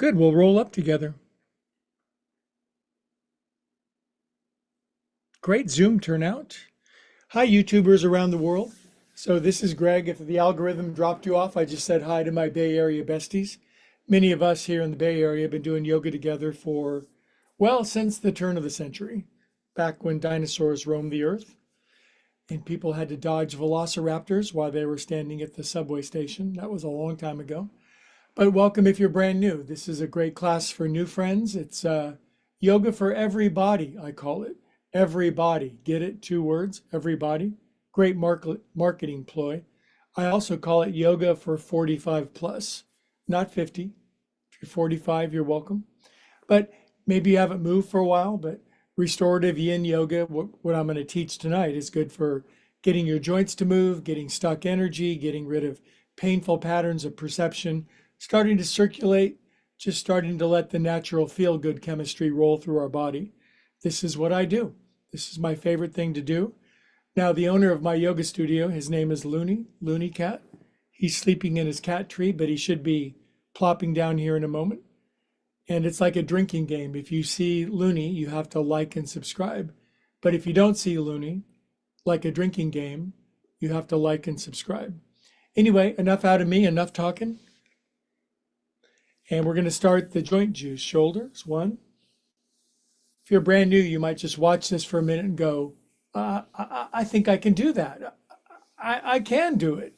Good, we'll roll up together. Great Zoom turnout. Hi, YouTubers around the world. So this is Greg. If the algorithm dropped you off, I just said hi to my Bay Area besties. Many of us here in the Bay Area have been doing yoga together for, well, since the turn of the century, back when dinosaurs roamed the earth and people had to dodge velociraptors while they were standing at the subway station. That was a long time ago. But welcome if you're brand new. This is a great class for new friends. It's yoga for everybody, I call it. Everybody. Get it? 2 words, everybody. Great marketing ploy. I also call it yoga for 45 plus, not 50. If you're 45, you're welcome. But maybe you haven't moved for a while, but restorative yin yoga, what I'm going to teach tonight is good for getting your joints to move, getting stuck energy, getting rid of painful patterns of perception, starting to circulate, just starting to let the natural feel-good chemistry roll through our body. This is what I do. This is my favorite thing to do. Now, the owner of my yoga studio, his name is Looney Cat. He's sleeping in his cat tree, but he should be plopping down here in a moment. And it's like a drinking game. If you see Looney, you have to like and subscribe. But if you don't see Looney, like a drinking game, you have to like and subscribe. Anyway, enough out of me, enough talking. And we're going to start the joint juice. Shoulders, 1. If you're brand new, you might just watch this for a minute and go, I think I can do that. I can do it.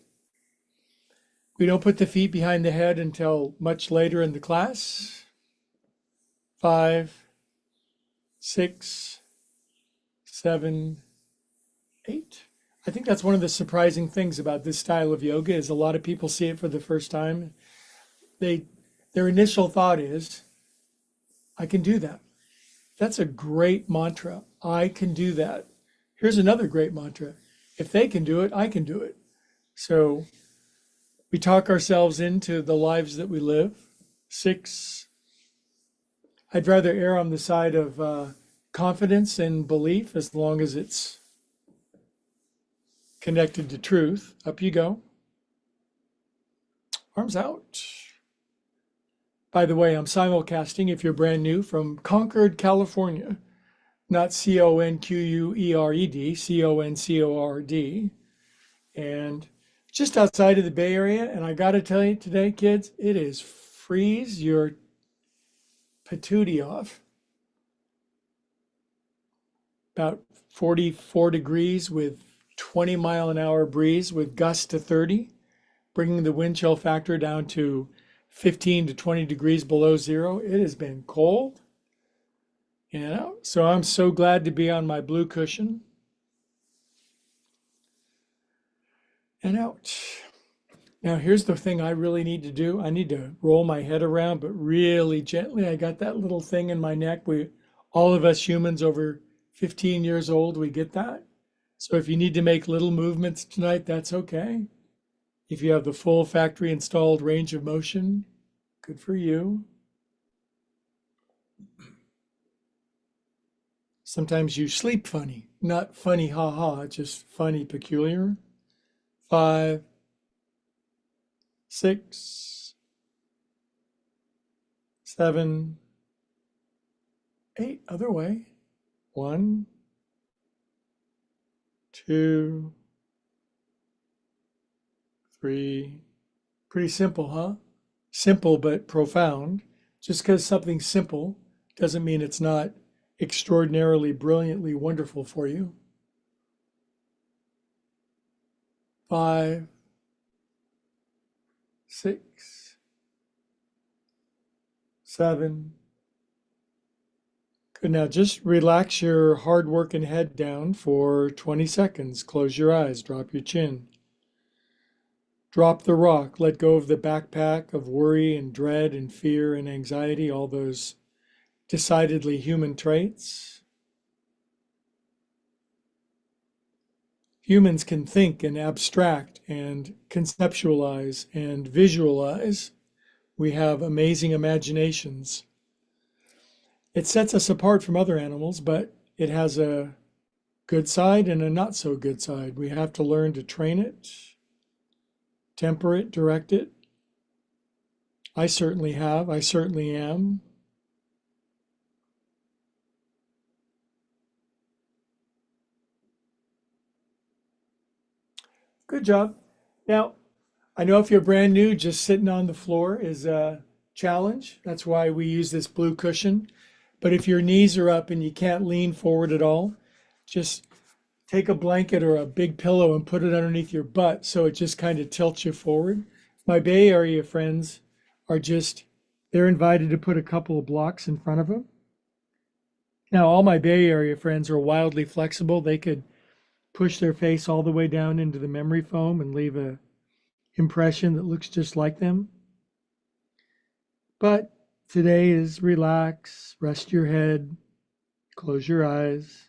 We don't put the feet behind the head until much later in the class. 5, 6, 7, 8. I think that's one of the surprising things about this style of yoga is a lot of people see it for the first time. Their initial thought is, I can do that. That's a great mantra. I can do that. Here's another great mantra. If they can do it, I can do it. So we talk ourselves into the lives that we live. 6. I'd rather err on the side of confidence and belief as long as it's connected to truth. Up you go. Arms out. By the way, I'm simulcasting, if you're brand new, from Concord, California. Not Conquered, Concord. And just outside of the Bay Area. And I got to tell you today, kids, it is freeze your patootie off. About 44 degrees with 20-mile-an-hour breeze with gusts to 30, bringing the wind chill factor down to 15 to 20 degrees below zero. It has been cold, so I'm so glad to be on my blue cushion. And out. Now, here's the thing I really need to do. I need to roll my head around, but really gently. I got that little thing in my neck. All of us humans over 15 years old, we get that. So if you need to make little movements tonight, that's okay. If you have the full factory installed range of motion, good for you. Sometimes you sleep funny, not funny ha-ha, just funny peculiar. 5, 6, 7, 8, other way. 1, 2, 3. Pretty simple, huh? Simple but profound. Just because something's simple doesn't mean it's not extraordinarily, brilliantly wonderful for you. 5, 6, 7. Good. Now just relax your hard-working head down for 20 seconds. Close your eyes, drop your chin. Drop the rock, let go of the backpack of worry and dread and fear and anxiety, all those decidedly human traits. Humans can think and abstract and conceptualize and visualize. We have amazing imaginations. It sets us apart from other animals, but it has a good side and a not so good side. We have to learn to train it, temper it, direct it. I certainly have. I certainly am. Good job. Now, I know if you're brand new, just sitting on the floor is a challenge. That's why we use this blue cushion. But if your knees are up and you can't lean forward at all, just take a blanket or a big pillow and put it underneath your butt so it just kind of tilts you forward. My Bay Area friends are just, they're invited to put a couple of blocks in front of them. Now, all my Bay Area friends are wildly flexible. They could push their face all the way down into the memory foam and leave a impression that looks just like them. But today is relax, rest your head, close your eyes.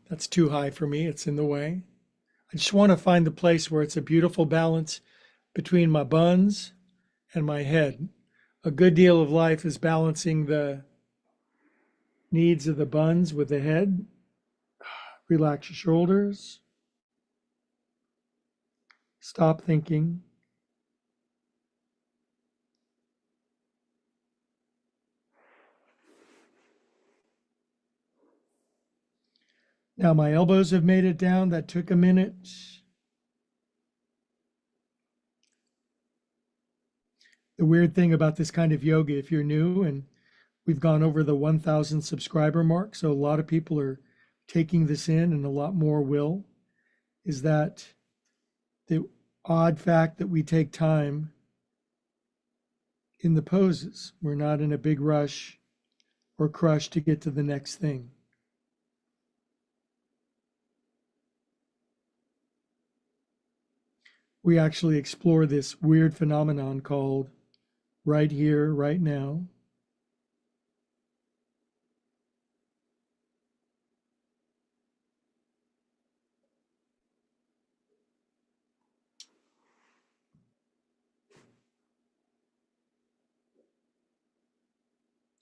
That's too high for me, it's in the way. I just want to find the place where it's a beautiful balance between my buns and my head. A good deal of life is balancing the needs of the buns with the head. Relax your shoulders. Stop thinking. Now my elbows have made it down. That took a minute. The weird thing about this kind of yoga, if you're new, and we've gone over the 1,000 subscriber mark, so a lot of people are taking this in and a lot more will, is that the odd fact that we take time in the poses. We're not in a big rush or crush to get to the next thing. We actually explore this weird phenomenon called right here, right now.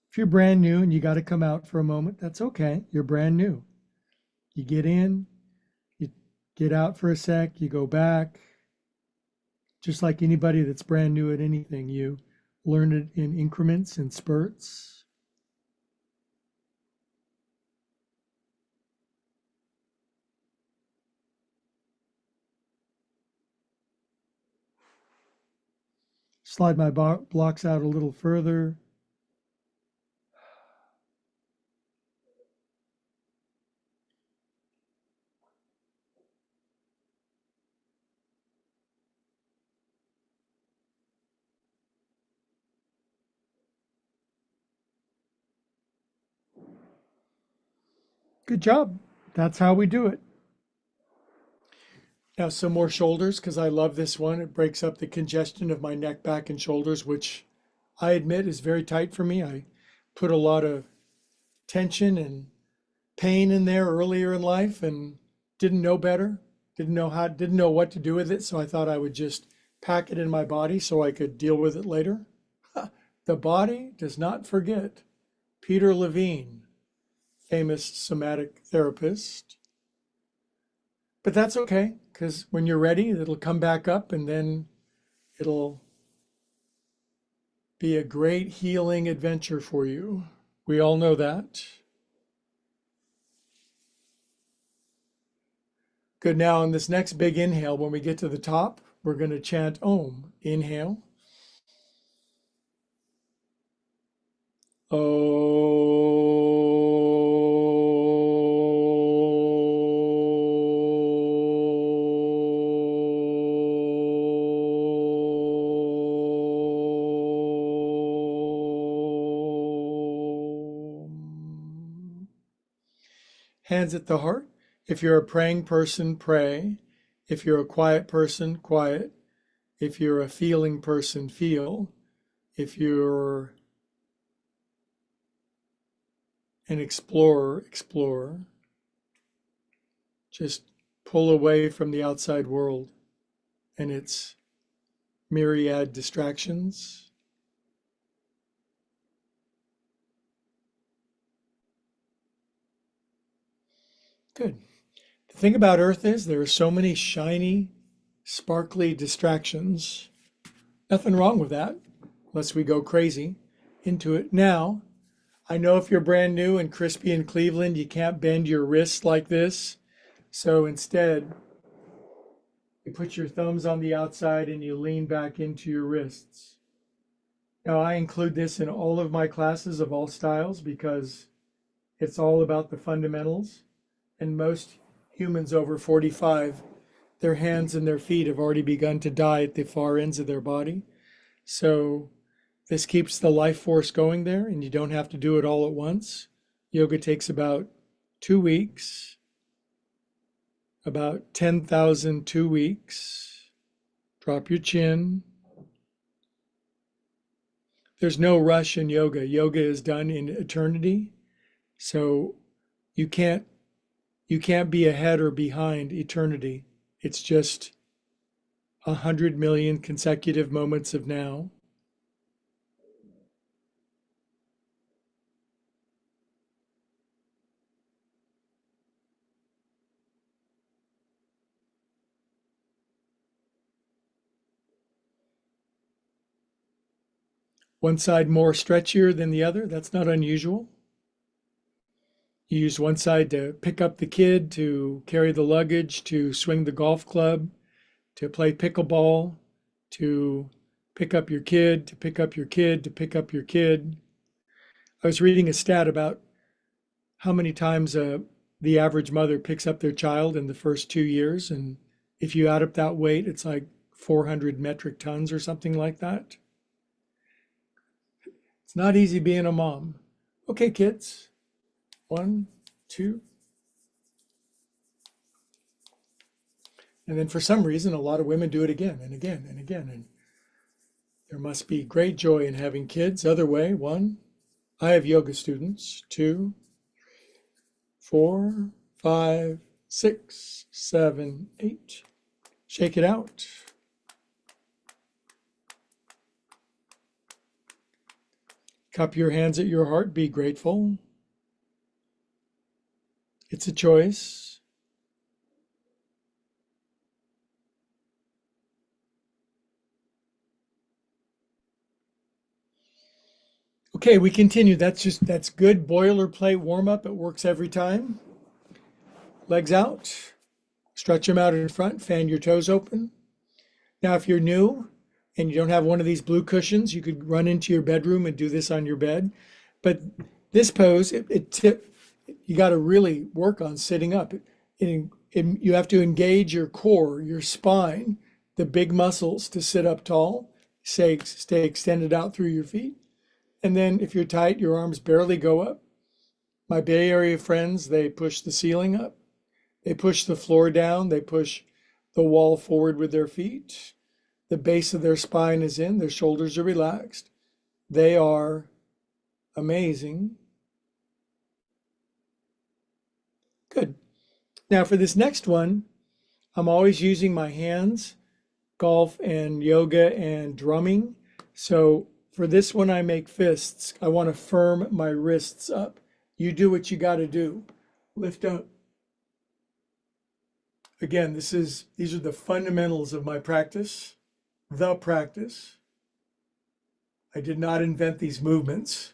If you're brand new and you got to come out for a moment, that's okay. You're brand new. You get in, you get out for a sec, you go back. Just like anybody that's brand new at anything, you learn it in increments and spurts. Slide my blocks out a little further. Good job. That's how we do it. Now some more shoulders because I love this one. It breaks up the congestion of my neck, back, and shoulders, which I admit is very tight for me. I put a lot of tension and pain in there earlier in life and didn't know better, didn't know what to do with it. So I thought I would just pack it in my body so I could deal with it later. The body does not forget. Peter Levine, famous somatic therapist. But that's okay, because when you're ready, it'll come back up and then it'll be a great healing adventure for you. We all know that. Good. Now, on this next big inhale, when we get to the top, we're going to chant Om. Inhale. Om. Hands at the heart. If you're a praying person, pray. If you're a quiet person, quiet. If you're a feeling person, feel. If you're an explorer, explore. Just pull away from the outside world and its myriad distractions. Good. The thing about Earth is there are so many shiny sparkly distractions. Nothing wrong with that, unless we go crazy into it. Now, I know if you're brand new and crispy in Cleveland, you can't bend your wrists like this. So instead, you put your thumbs on the outside and you lean back into your wrists. Now, I include this in all of my classes of all styles because it's all about the fundamentals. And most humans over 45, their hands and their feet have already begun to die at the far ends of their body. So this keeps the life force going there, and you don't have to do it all at once. Yoga takes about 2 weeks, about 10,000 2 weeks. Drop your chin. There's no rush in yoga. Yoga is done in eternity. So you can't be ahead or behind eternity. It's just 100 million consecutive moments of now. One side more stretchier than the other. That's not unusual. You use one side to pick up the kid, to carry the luggage, to swing the golf club, to play pickleball, to pick up your kid, to pick up your kid, to pick up your kid. I was reading a stat about how many times the average mother picks up their child in the first 2 years. And if you add up that weight, it's like 400 metric tons or something like that. It's not easy being a mom. Okay, kids. 1, 2. And then for some reason, a lot of women do it again and again and again. And there must be great joy in having kids. Other way, 1. I have yoga students. 2, 4, 5, 6, 7, 8. Shake it out. Cup your hands at your heart. Be grateful. It's a choice. Okay, we continue. That's good boilerplate warm up. It works every time. Legs out. Stretch them out in front. Fan your toes open. Now, if you're new and you don't have one of these blue cushions, you could run into your bedroom and do this on your bed. But this pose, you got to really work on sitting up. You have to engage your core, your spine, the big muscles to sit up tall. Stay extended out through your feet. And then if you're tight, your arms barely go up. My Bay Area friends, they push the ceiling up. They push the floor down. They push the wall forward with their feet. The base of their spine is in. Their shoulders are relaxed. They are amazing. Good. Now for this next one, I'm always using my hands, golf and yoga and drumming. So for this one, I make fists. I want to firm my wrists up. You do what you got to do. Lift up. Again, these are the fundamentals of my practice, the practice. I did not invent these movements.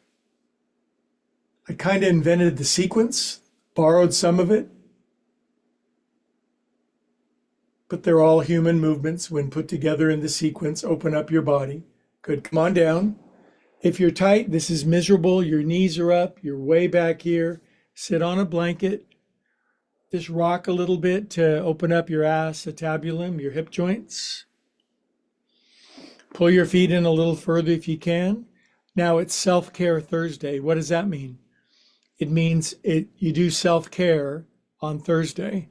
I kind of invented the sequence, borrowed some of it, but they're all human movements when put together in the sequence. Open up your body. Good, come on down. If you're tight, this is miserable. Your knees are up, you're way back here. Sit on a blanket. Just rock a little bit to open up your acetabulum, your hip joints. Pull your feet in a little further if you can. Now it's Self-Care Thursday. What does that mean? It means you do self-care on Thursday.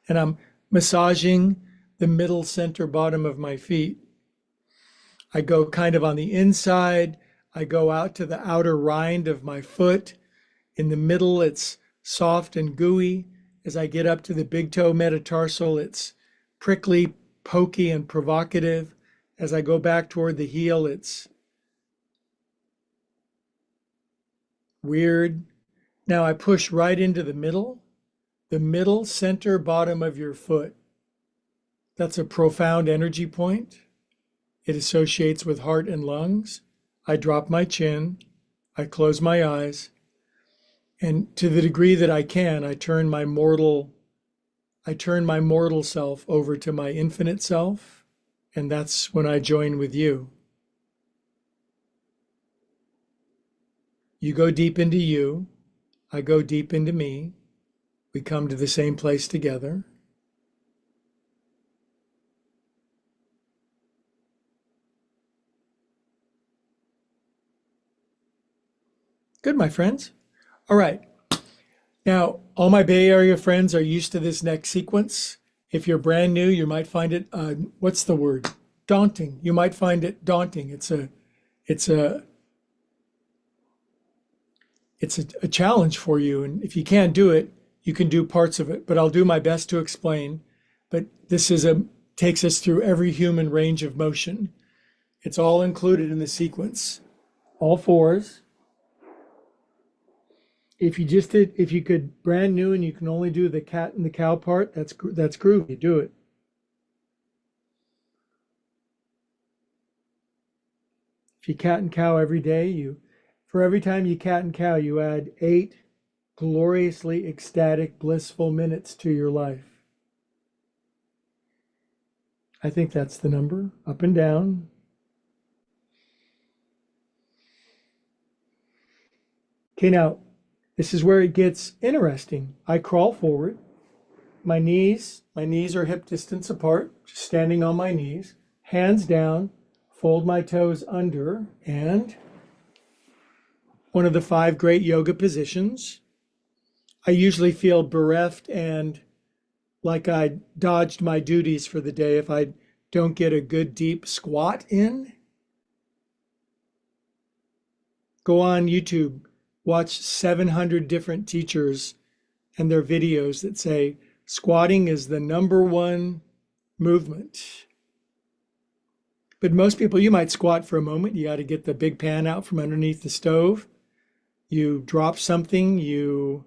And I'm massaging the middle center bottom of my feet. I go kind of on the inside. I go out to the outer rind of my foot. In the middle, it's soft and gooey. As I get up to the big toe metatarsal, it's prickly, pokey, and provocative. As I go back toward the heel, it's weird. Now I push right into the middle center bottom of your foot. That's a profound energy point. It associates with heart and lungs. I drop my chin, I close my eyes, and to the degree that I can, I turn my mortal self over to my infinite self, and that's when I join with you. You go deep into you, I go deep into me. We come to the same place together. Good, my friends. All right. Now, all my Bay Area friends are used to this next sequence. If you're brand new, you might find it, what's the word? Daunting. You might find it daunting. It's a challenge for you. And if you can't do it, you can do parts of it, but I'll do my best to explain. But this takes us through every human range of motion. It's all included in the sequence. All fours. If you could brand new and you can only do the cat and the cow part, that's groovy. Do it. If you cat and cow every day, for every time you cat and cow, you add 8 gloriously ecstatic, blissful minutes to your life. I think that's the number, up and down. Okay, now, this is where it gets interesting. I crawl forward. My knees are hip distance apart, just standing on my knees, hands down, fold my toes under, and one of the 5 great yoga positions. I usually feel bereft and like I dodged my duties for the day if I don't get a good deep squat in. Go on YouTube, watch 700 different teachers and their videos that say squatting is the #1 movement. But most people, you might squat for a moment. You got to get the big pan out from underneath the stove. You drop something,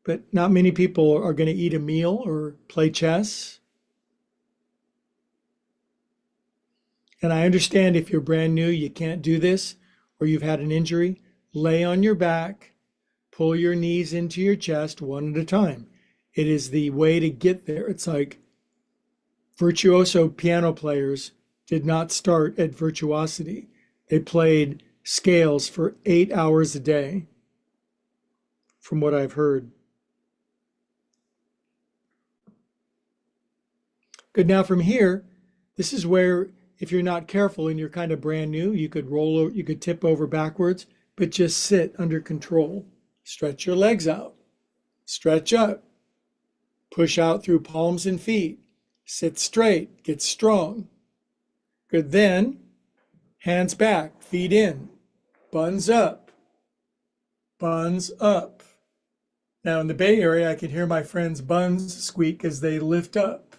but not many people are going to eat a meal or play chess. And I understand if you're brand new, you can't do this, or you've had an injury. Lay on your back, pull your knees into your chest one at a time. It is the way to get there. It's like virtuoso piano players did not start at virtuosity. They played scales for 8 hours a day, from what I've heard. Good. Now from here, this is where, if you're not careful and you're kind of brand new, you could tip over backwards, but just sit under control. Stretch your legs out, stretch up, push out through palms and feet, sit straight, get strong. Good. Then hands back, feet in, buns up, buns up. Now in the Bay Area, I can hear my friends' buns squeak as they lift up.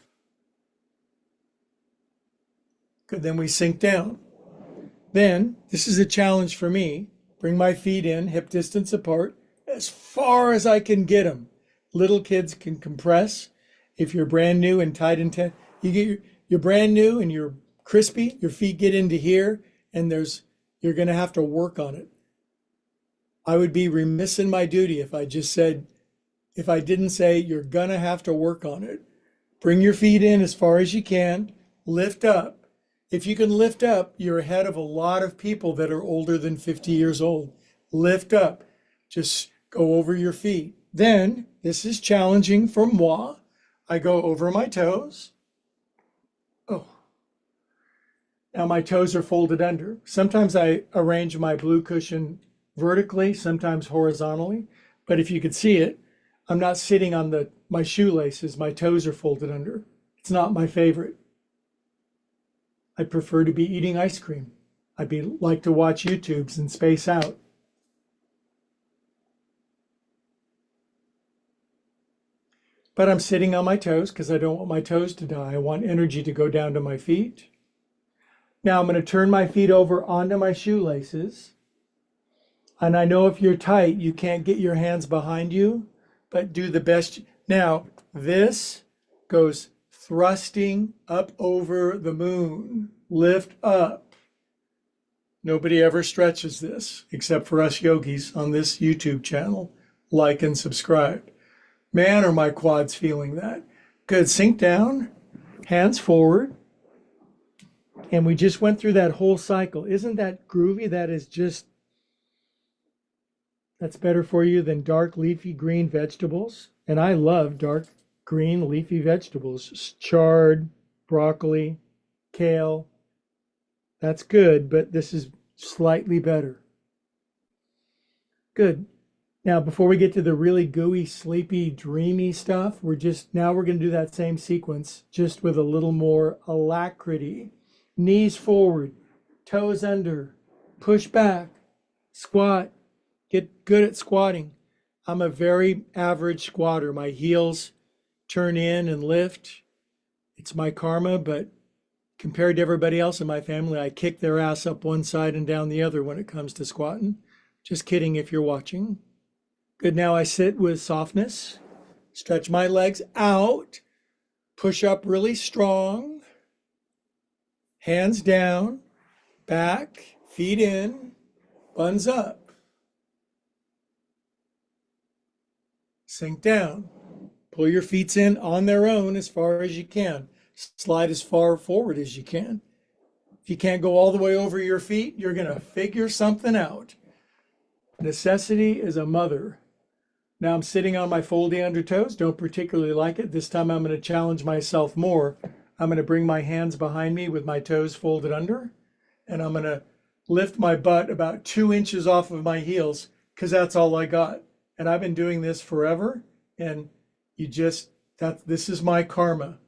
Good. Then we sink down. Then, this is a challenge for me. Bring my feet in, hip distance apart, as far as I can get them. Little kids can compress. If you're brand new and tight and tight, you're brand new and you're crispy, your feet get into here, and you're going to have to work on it. I would be remiss in my duty if I didn't say you're going to have to work on it. Bring your feet in as far as you can, lift up. If you can lift up, you're ahead of a lot of people that are older than 50 years old. Lift up, just go over your feet. Then, this is challenging for moi. I go over my toes. Oh. Now my toes are folded under. Sometimes I arrange my blue cushion vertically, sometimes horizontally. But if you could see it, I'm not sitting on my shoelaces. My toes are folded under. It's not my favorite. I prefer to be eating ice cream. Like to watch YouTubes and space out. But I'm sitting on my toes because I don't want my toes to die. I want energy to go down to my feet. Now I'm going to turn my feet over onto my shoelaces. And I know if you're tight, you can't get your hands behind you, but do the best. Now, this goes thrusting up over the moon. Lift up. Nobody ever stretches this except for us yogis on this YouTube channel. Like and subscribe. Man, are my quads feeling that. Good. Sink down, hands forward. And we just went through that whole cycle. Isn't that groovy? That's better for you than dark leafy green vegetables. And I love dark green leafy vegetables. Chard, broccoli, kale. That's good, but this is slightly better. Good. Now, before we get to the really gooey, sleepy, dreamy stuff, we're going to do that same sequence, just with a little more alacrity. Knees forward, toes under, push back, squat. Get good at squatting. I'm a very average squatter. My heels turn in and lift. It's my karma, but compared to everybody else in my family, I kick their ass up one side and down the other when it comes to squatting. Just kidding if you're watching. Good. Now I sit with softness. Stretch my legs out. Push up really strong. Hands down. Back. Feet in. Buns up. Sink down. Pull your feet in on their own as far as you can. Slide as far forward as you can. If you can't go all the way over your feet, you're going to figure something out. Necessity is a mother. Now I'm sitting on my foldy under toes. Don't particularly like it. This time I'm going to challenge myself more. I'm going to bring my hands behind me with my toes folded under, and I'm going to lift my butt about 2 inches off of my heels because that's all I got. And I've been doing this forever, and this is my karma.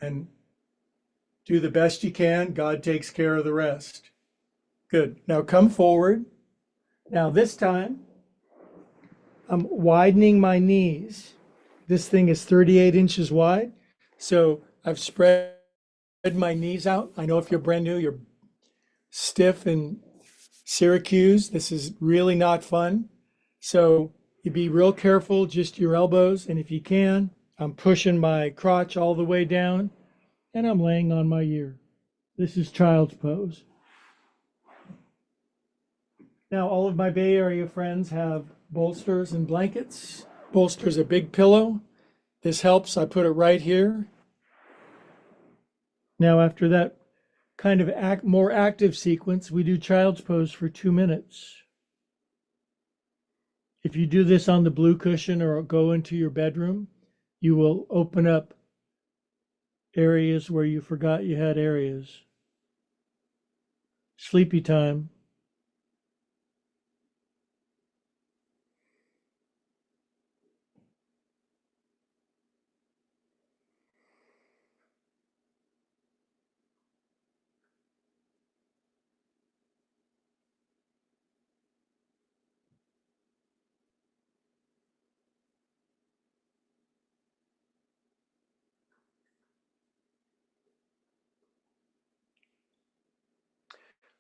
And do the best you can. God takes care of the rest. Good. Now come forward. Now this time, I'm widening my knees. This thing is 38 inches wide. So I've spread my knees out. I know if you're brand new, you're stiff in Syracuse. This is really not fun. So you be real careful, just your elbows. And if you can, I'm pushing my crotch all the way down and I'm laying on my ear. This is child's pose. Now, all of my Bay Area friends have bolsters and blankets. Bolster's a big pillow. This helps. I put it right here. Now, after that kind of more active sequence, we do child's pose for 2 minutes. If you do this on the blue cushion or go into your bedroom, you will open up areas where you forgot you had areas. Sleepy time.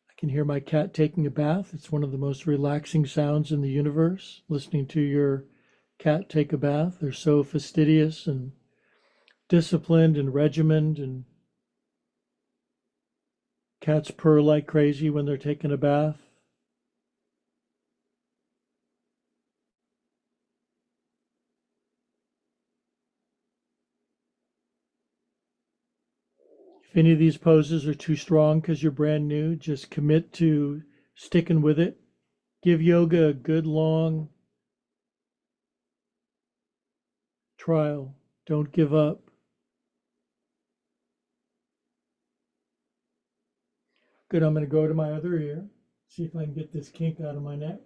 I can hear my cat taking a bath. It's one of the most relaxing sounds in the universe, listening to your cat take a bath. They're so fastidious and disciplined and regimented, and cats purr like crazy when they're taking a bath. If any of these poses are too strong because you're brand new, just commit to sticking with it. Give yoga a good long trial. Don't give up. Good, I'm going to go to my other ear, see if I can get this kink out of my neck.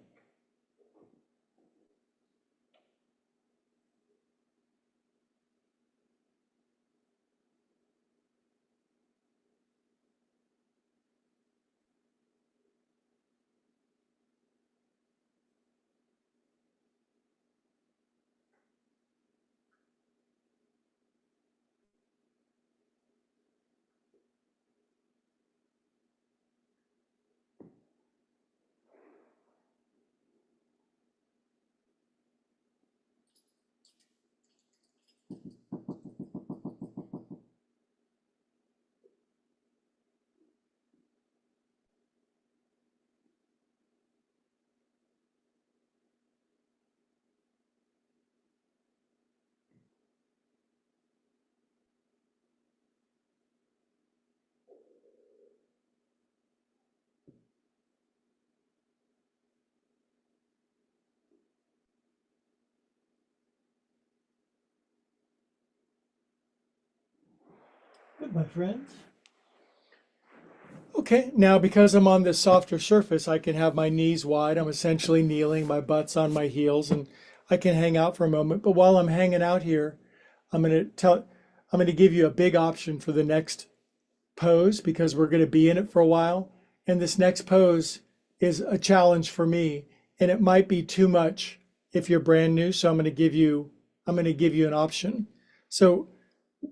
moment, my friends. Okay, now because I'm on this softer surface, I can have my knees wide. I'm essentially kneeling, my butt's on my heels, and I can hang out for a moment. But while I'm hanging out here, I'm going to give you a big option for the next pose because we're going to be in it for a while. And this next pose is a challenge for me, and it might be too much if you're brand new. So I'm going to give you an option. So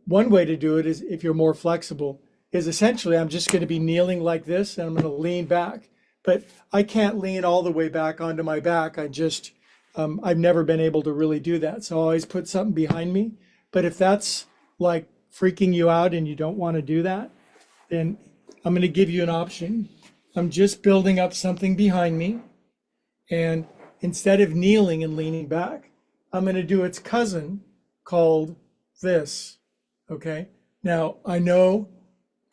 one way to do it is if you're more flexible is essentially I'm just going to be kneeling like this and I'm going to lean back, but I can't lean all the way back onto my back. I've never been able to really do that. So I always put something behind me. But if that's like freaking you out and you don't want to do that, then I'm going to give you an option. I'm just building up something behind me. And instead of kneeling and leaning back, I'm going to do its cousin called this. Okay. Now I know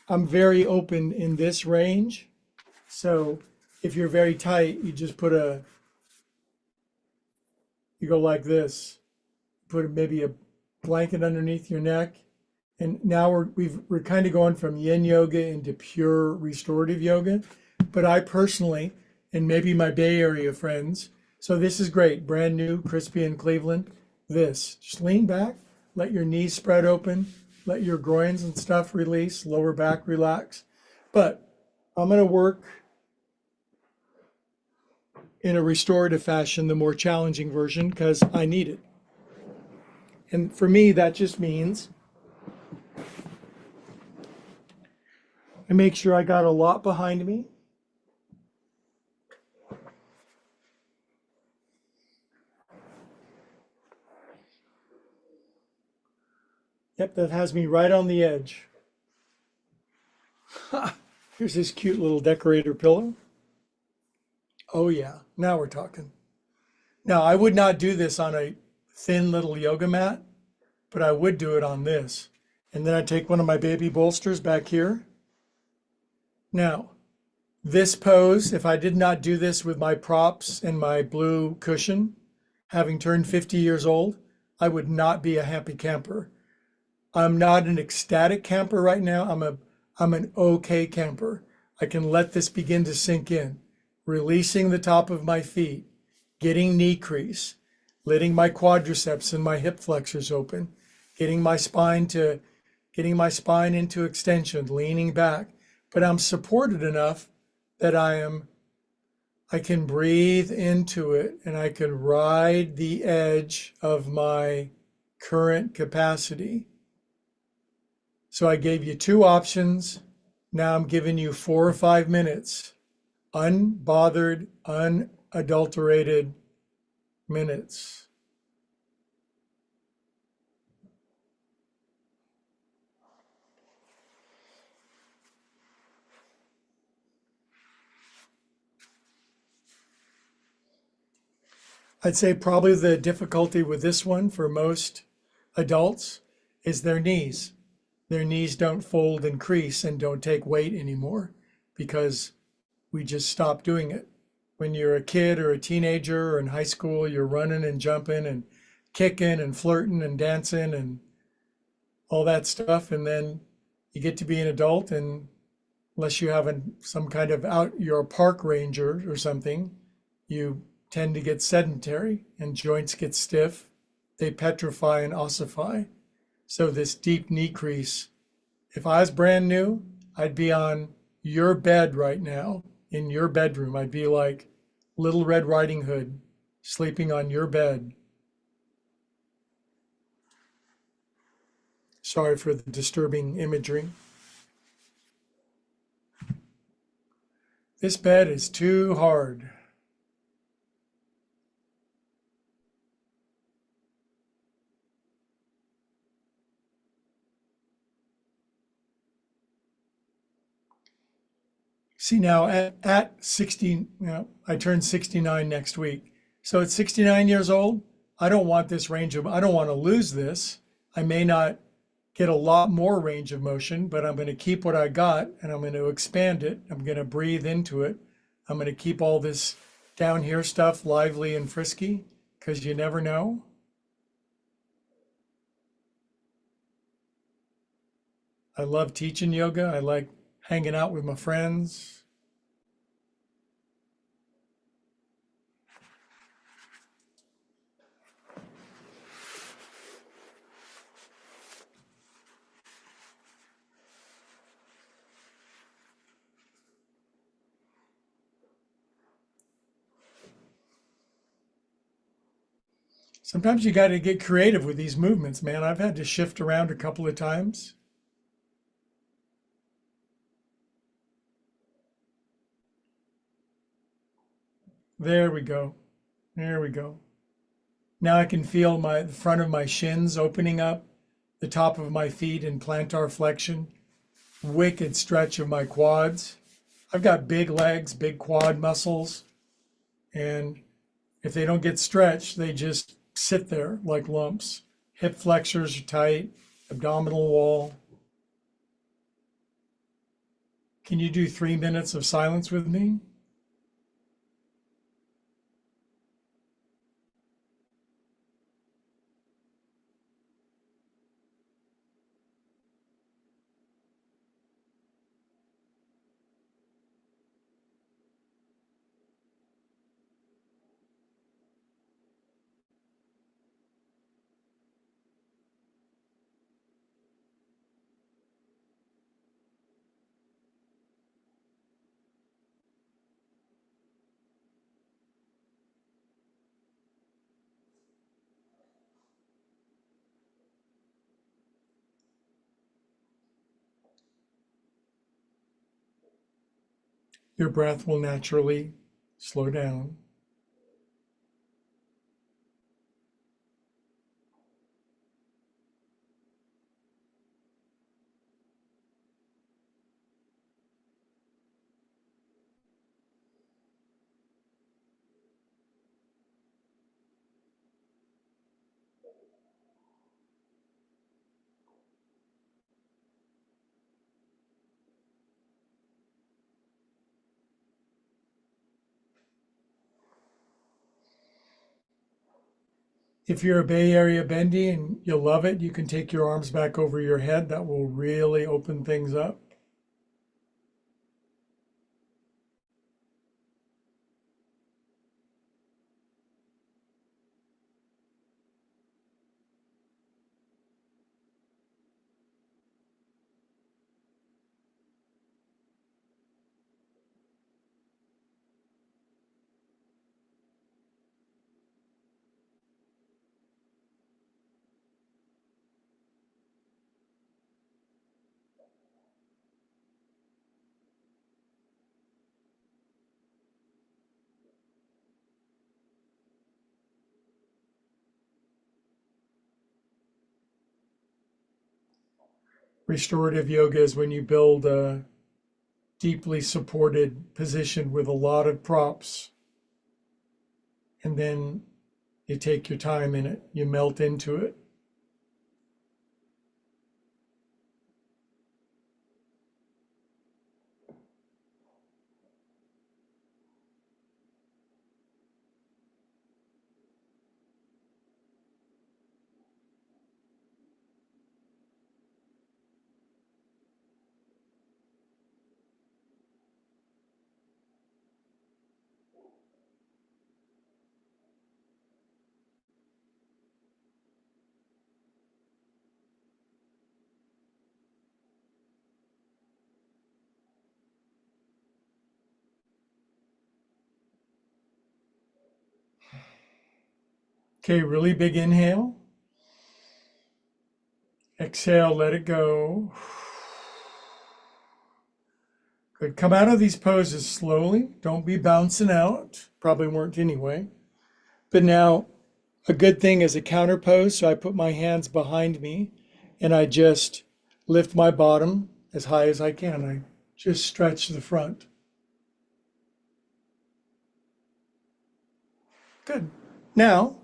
I'm very open in this range. So if you're very tight, you just you go like this, put maybe a blanket underneath your neck. And now we're kind of going from yin yoga into pure restorative yoga. But I personally, and maybe my Bay Area friends, so this is great, brand new, crispy in Cleveland. Just lean back, let your knees spread open, let your groins and stuff release, lower back relax. But I'm going to work in a restorative fashion, the more challenging version, because I need it. And for me, that just means I make sure I got a lot behind me. Yep, that has me right on the edge. Here's this cute little decorator pillow. Oh yeah, now we're talking. Now I would not do this on a thin little yoga mat, but I would do it on this. And then I take one of my baby bolsters back here. Now, this pose, if I did not do this with my props and my blue cushion, having turned 50 years old, I would not be a happy camper. I'm not an ecstatic camper right now. I'm an okay camper. I can let this begin to sink in, releasing the top of my feet, getting knee crease, letting my quadriceps and my hip flexors open, getting my spine into extension, leaning back. But I'm supported enough that I can breathe into it and I can ride the edge of my current capacity. So I gave you two options. Now I'm giving you 4 or 5 minutes, unbothered, unadulterated minutes. I'd say probably the difficulty with this one for most adults is their knees. Their knees don't fold and crease and don't take weight anymore because we just stopped doing it. When you're a kid or a teenager or in high school, you're running and jumping and kicking and flirting and dancing and all that stuff. And then you get to be an adult, and unless you have some kind of you're a park ranger or something, you tend to get sedentary and joints get stiff. They petrify and ossify. So this deep knee crease, if I was brand new, I'd be on your bed right now in your bedroom. I'd be like Little Red Riding Hood sleeping on your bed. Sorry for the disturbing imagery. This bed is too hard. See now at 60, I turn 69 next week. So at 69 years old, I don't want this I don't want to lose this. I may not get a lot more range of motion, but I'm going to keep what I got and I'm going to expand it. I'm going to breathe into it. I'm going to keep all this down here stuff lively and frisky because you never know. I love teaching yoga. I like hanging out with my friends. Sometimes you got to get creative with these movements, man. I've had to shift around a couple of times. There we go. There we go. Now I can feel the front of my shins opening up, the top of my feet in plantar flexion, wicked stretch of my quads. I've got big legs, big quad muscles, and if they don't get stretched, they just sit there like lumps. Hip flexors are tight, abdominal wall. Can you do 3 minutes of silence with me? Your breath will naturally slow down. If you're a Bay Area bendy and you'll love it, you can take your arms back over your head. That will really open things up. Restorative yoga is when you build a deeply supported position with a lot of props, and then you take your time in it, you melt into it. Okay, really big inhale. Exhale, let it go. Good. Come out of these poses slowly. Don't be bouncing out. Probably weren't anyway. But now, a good thing is a counter pose. So I put my hands behind me and I just lift my bottom as high as I can. I just stretch the front. Good. Now,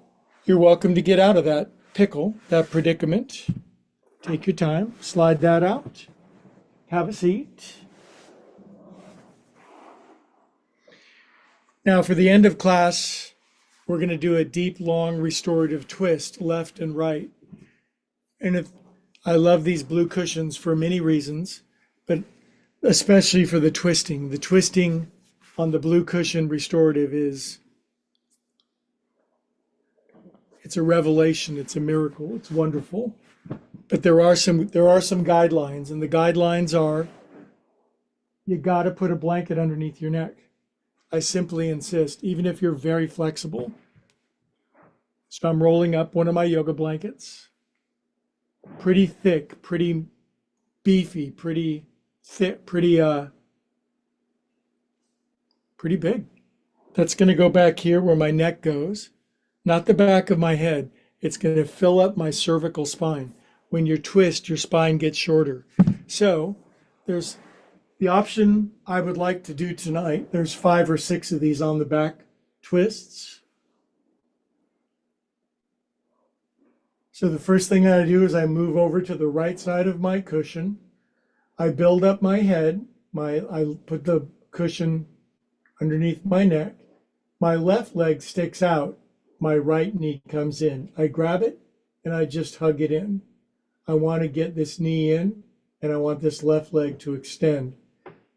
you're welcome to get out of that pickle, that predicament. Take your time, slide that out, have a seat. Now, for the end of class, we're going to do a deep, long restorative twist, left and right. And if I love these blue cushions for many reasons, but especially for the twisting. The twisting on the blue cushion restorative it's a revelation, it's a miracle, it's wonderful. But there are some guidelines, and the guidelines are you got to put a blanket underneath your neck. I simply insist, even if you're very flexible. So I'm rolling up one of my yoga blankets, pretty thick, pretty beefy, pretty thick, pretty big. That's going to go back here where my neck goes, not the back of my head. It's going to fill up my cervical spine. When you twist, your spine gets shorter. So there's the option I would like to do tonight. There's 5 or 6 of these on the back twists. So the first thing I do is I move over to the right side of my cushion. I build up my head. I put the cushion underneath my neck. My left leg sticks out. My right knee comes in. I grab it and I just hug it in. I want to get this knee in and I want this left leg to extend.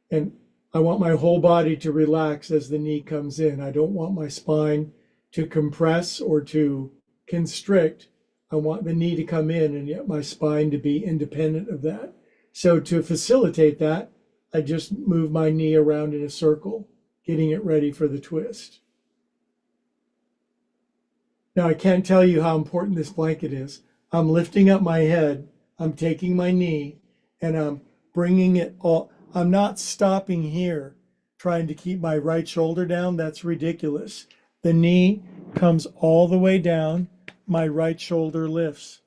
And I want my whole body to relax as the knee comes in. I don't want my spine to compress or to constrict. I want the knee to come in and yet my spine to be independent of that. So to facilitate that, I just move my knee around in a circle, getting it ready for the twist. Now, I can't tell you how important this blanket is. I'm lifting up my head, I'm taking my knee, and I'm bringing it all. I'm not stopping here trying to keep my right shoulder down. That's ridiculous. The knee comes all the way down, my right shoulder lifts.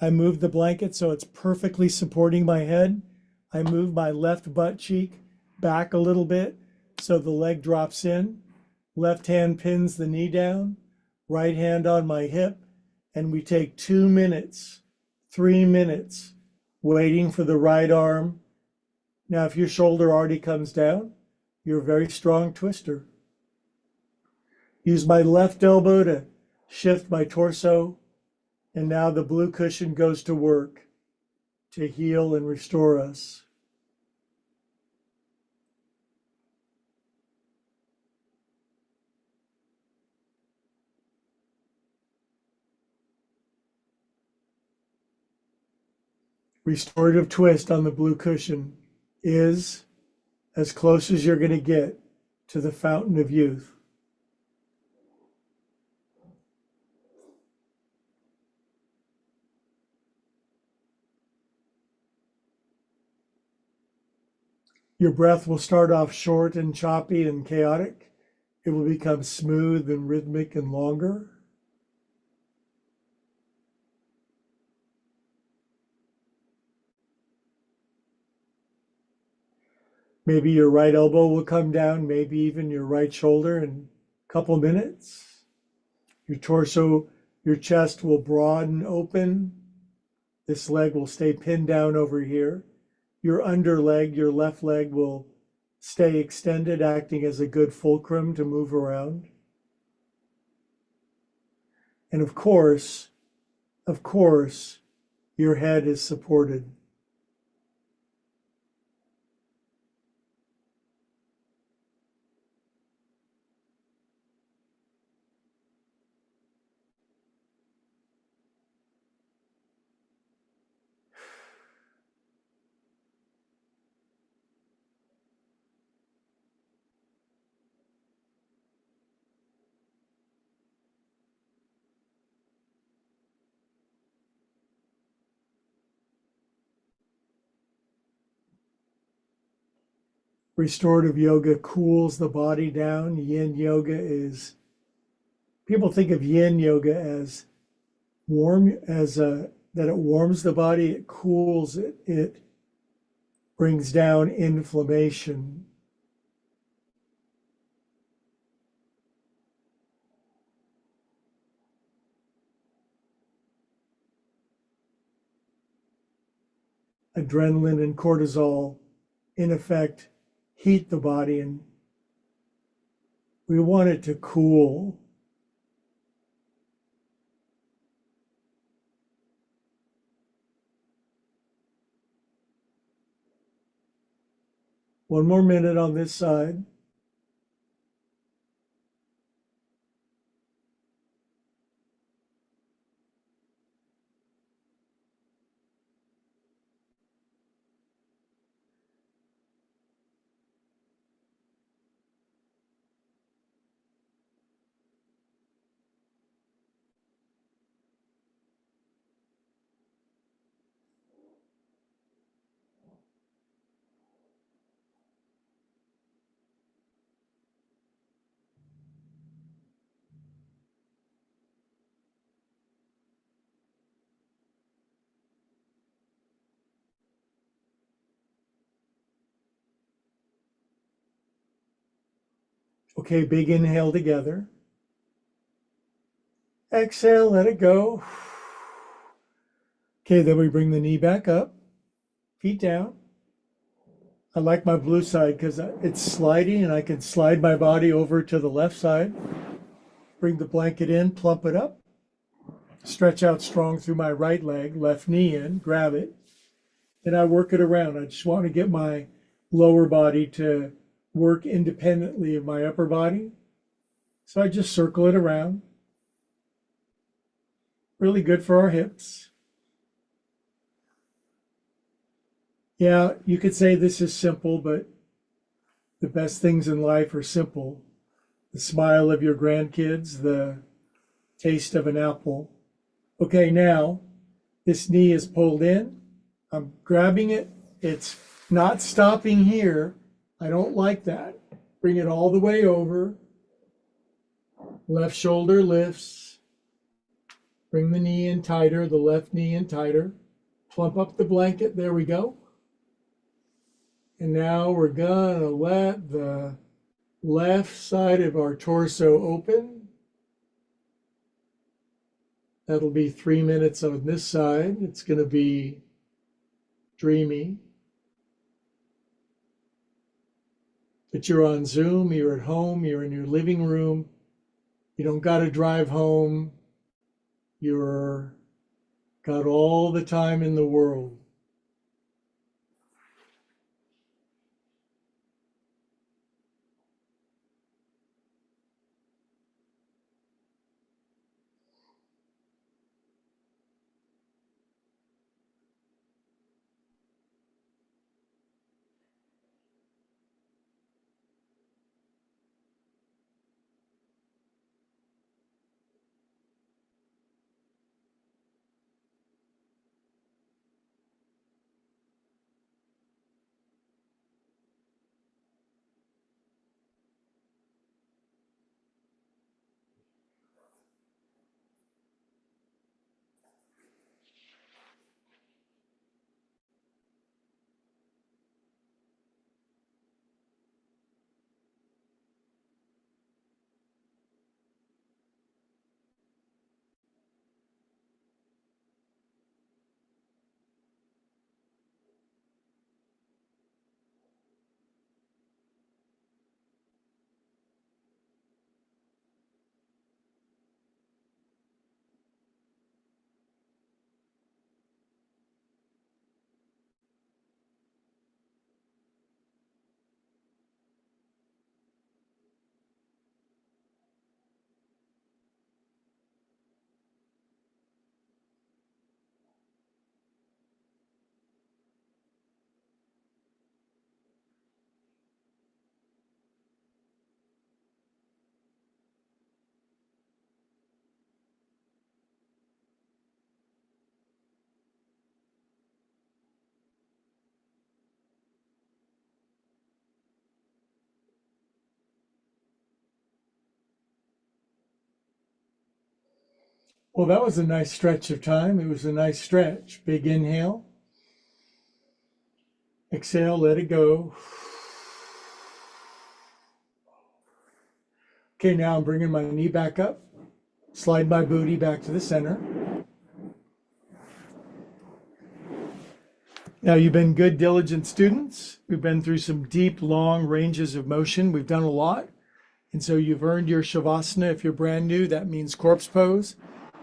I move the blanket so it's perfectly supporting my head. I move my left butt cheek back a little bit so the leg drops in. Left hand pins the knee down, right hand on my hip, and we take 2 minutes, 3 minutes waiting for the right arm. Now, if your shoulder already comes down, you're a very strong twister. Use my left elbow to shift my torso, and now the blue cushion goes to work to heal and restore us. Restorative twist on the blue cushion is as close as you're going to get to the fountain of youth. Your breath will start off short and choppy and chaotic. It will become smooth and rhythmic and longer. Maybe your right elbow will come down, maybe even your right shoulder in a couple minutes. Your torso, your chest will broaden open. This leg will stay pinned down over here. Your under leg, your left leg will stay extended, acting as a good fulcrum to move around. And of course, your head is supported. Restorative yoga cools the body down. Yin yoga people think of yin yoga as warm, that it warms the body, it cools it, it brings down inflammation. Adrenaline and cortisol, in effect, heat the body, and we want it to cool. One more minute on this side. Okay, big inhale together. Exhale, let it go. Okay, then we bring the knee back up, feet down. I like my blue side because it's sliding and I can slide my body over to the left side. Bring the blanket in, plump it up. Stretch out strong through my right leg, left knee in, grab it. Then I work it around. I just want to get my lower body to work independently of my upper body. So I just circle it around. Really good for our hips. Yeah, you could say this is simple, but the best things in life are simple. The smile of your grandkids, the taste of an apple. Okay, now this knee is pulled in. I'm grabbing it. It's not stopping here. I don't like that. Bring it all the way over. Left shoulder lifts. Bring the knee in tighter, the left knee in tighter. Plump up the blanket. There we go. And now we're gonna let the left side of our torso open. That'll be 3 minutes on this side. It's gonna be dreamy. But you're on Zoom, you're at home, you're in your living room. You don't gotta drive home. You're got all the time in the world. Well, that was a nice stretch of time. It was a nice stretch. Big inhale. Exhale, let it go. Okay, now I'm bringing my knee back up. Slide my booty back to the center. Now, you've been good, diligent students. We've been through some deep, long ranges of motion. We've done a lot. And so you've earned your Shavasana. If you're brand new, that means corpse pose.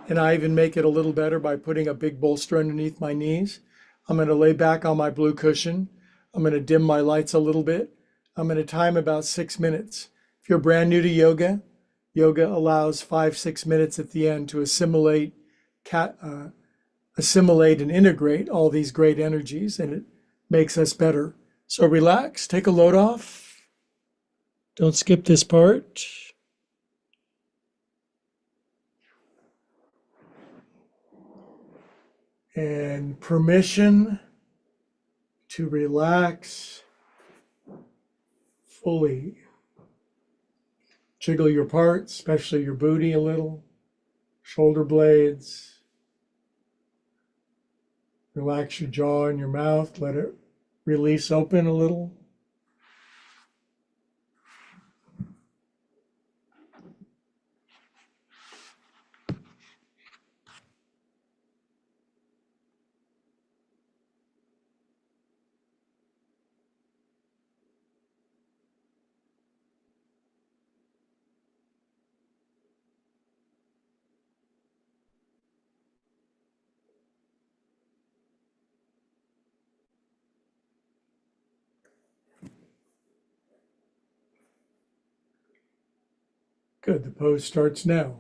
And I even make it a little better by putting a big bolster underneath my knees. I'm going to lay back on my blue cushion. I'm going to dim my lights a little bit. I'm going to time about 6 minutes. If you're brand new to yoga, yoga allows 5-6 minutes at the end to assimilate and integrate all these great energies, and it makes us better. So relax, take a load off. Don't skip this part. And permission to relax fully. Jiggle your parts, especially your booty a little, shoulder blades. Relax your jaw and your mouth. Let it release open a little. Good, the pose starts now.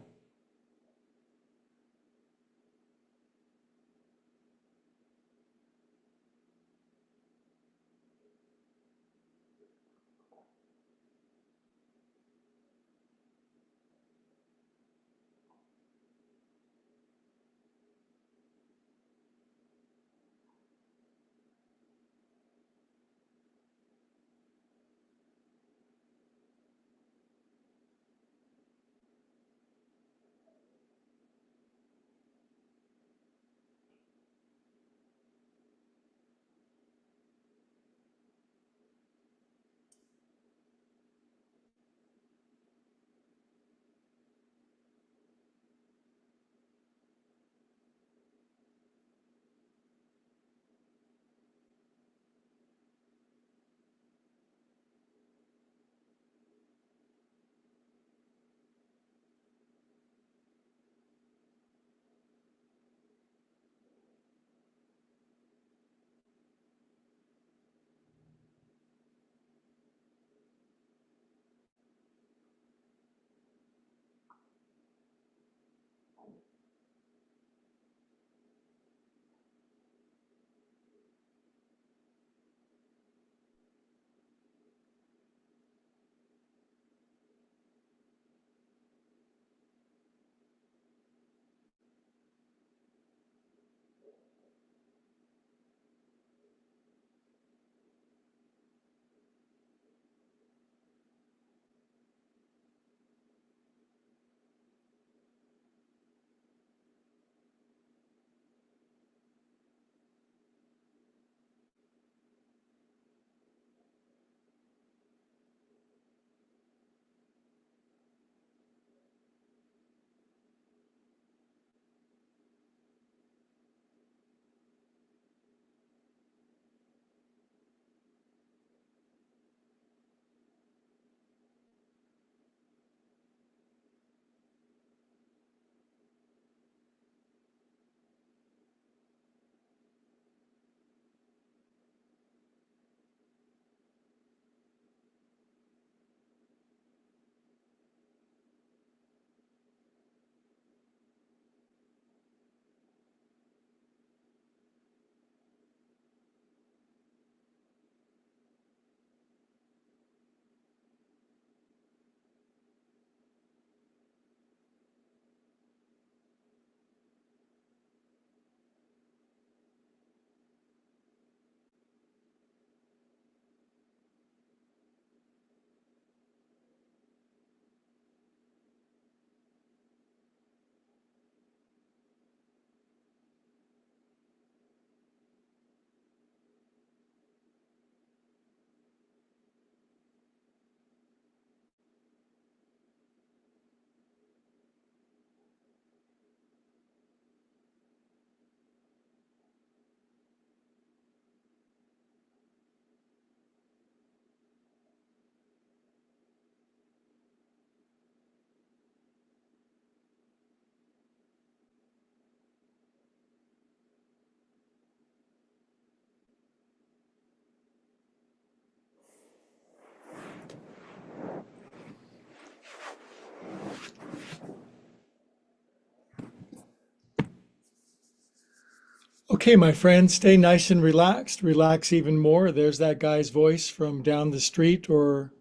Okay, my friend, stay nice and relaxed. Relax even more. There's that guy's voice from down the street or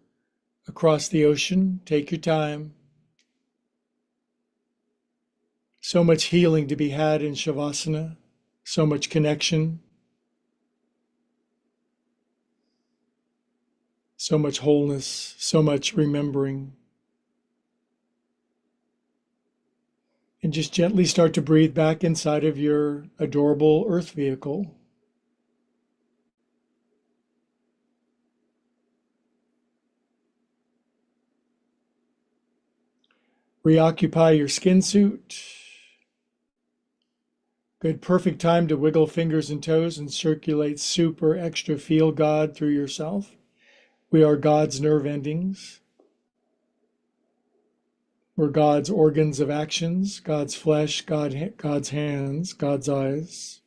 across the ocean. Take your time. So much healing to be had in Shavasana, so much connection, so much wholeness, so much remembering. And just gently start to breathe back inside of your adorable earth vehicle. Reoccupy your skin suit. Good, perfect time to wiggle fingers and toes and circulate super extra feel God through yourself. We are God's nerve endings. We're God's organs of actions, God's flesh, God's hands, God's eyes.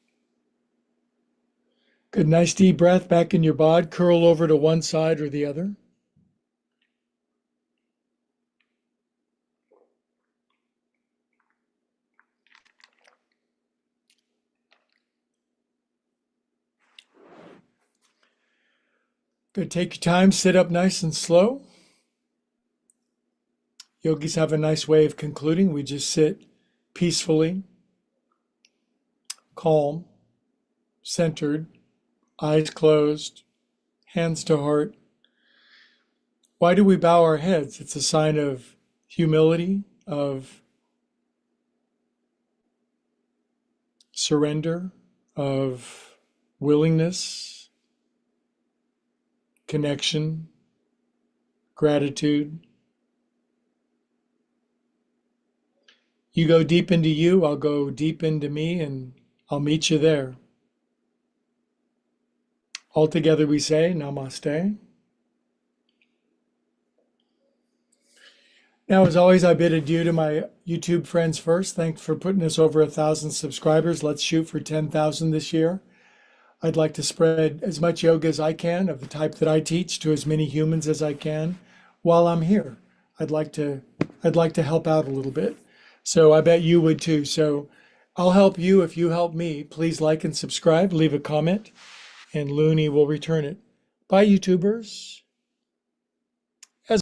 Good, nice deep breath back in your bod. Curl over to one side or the other. Good, take your time, sit up nice and slow. Yogis have a nice way of concluding. We just sit peacefully, calm, centered, eyes closed, hands to heart. Why do we bow our heads? It's a sign of humility, of surrender, of willingness, connection, gratitude. You go deep into you, I'll go deep into me, and I'll meet you there. All together we say, Namaste. Now, as always, I bid adieu to my YouTube friends first. Thanks for putting us over 1,000 subscribers. Let's shoot for 10,000 this year. I'd like to spread as much yoga as I can of the type that I teach to as many humans as I can while I'm here. I'd like to help out a little bit. So I bet you would too. So I'll help you if you help me. Please like and subscribe, leave a comment, and Looney will return it. Bye, YouTubers.